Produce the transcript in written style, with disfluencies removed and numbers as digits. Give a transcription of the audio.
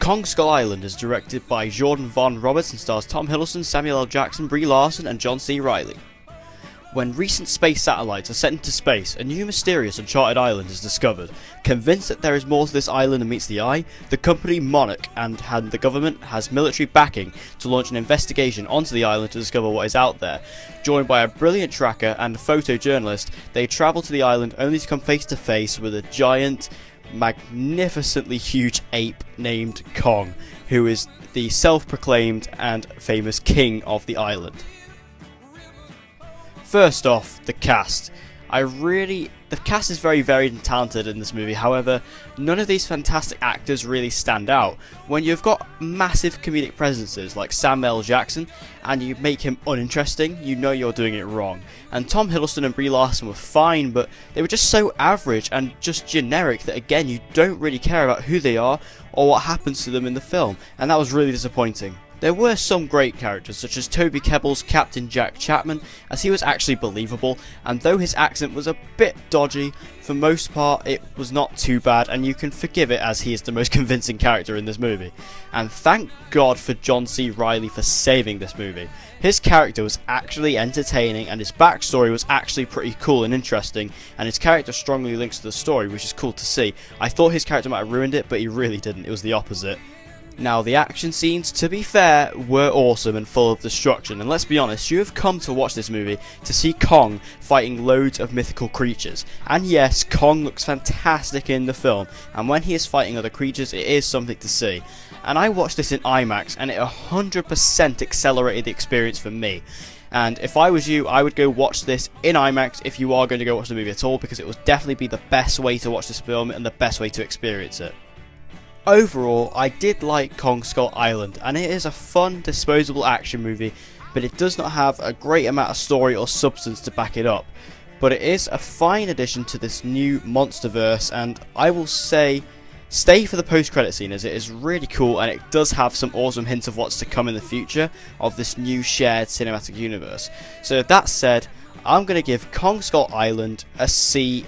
Kong Skull Island is directed by Jordan Von Roberts and stars Tom Hiddleston, Samuel L. Jackson, Brie Larson and John C. Reilly. When recent space satellites are sent into space, a new mysterious uncharted island is discovered. Convinced that there is more to this island than meets the eye, the company Monarch and the government has military backing to launch an investigation onto the island to discover what is out there. Joined by a brilliant tracker and a photojournalist, they travel to the island only to come face to face with a giant, magnificently huge ape named Kong, who is the self-proclaimed and famous king of the island. First off, the cast. The cast is very varied and talented in this movie, however, none of these fantastic actors really stand out. When you've got massive comedic presences like Samuel L. Jackson, and you make him uninteresting, you know you're doing it wrong. And Tom Hiddleston and Brie Larson were fine, but they were just so average and just generic that again, you don't really care about who they are or what happens to them in the film, and that was really disappointing. There were some great characters, such as Toby Kebbell's Captain Jack Chapman, as he was actually believable, and though his accent was a bit dodgy, for most part it was not too bad, and you can forgive it as he is the most convincing character in this movie. And thank God for John C. Reilly for saving this movie. His character was actually entertaining, and his backstory was actually pretty cool and interesting, and his character strongly links to the story, which is cool to see. I thought his character might have ruined it, but he really didn't, it was the opposite. Now, the action scenes, to be fair, were awesome and full of destruction, and let's be honest, you have come to watch this movie to see Kong fighting loads of mythical creatures. And yes, Kong looks fantastic in the film, and when he is fighting other creatures, it is something to see. And I watched this in IMAX, and it 100% accelerated the experience for me. And if I was you, I would go watch this in IMAX if you are going to go watch the movie at all, because it will definitely be the best way to watch this film and the best way to experience it. Overall, I did like Kong Skull Island, and it is a fun, disposable action movie, but it does not have a great amount of story or substance to back it up. But it is a fine addition to this new monsterverse, and I will say, stay for the post-credit scene as it is really cool, and it does have some awesome hints of what's to come in the future of this new shared cinematic universe. So that said, I'm going to give Kong Skull Island a C-.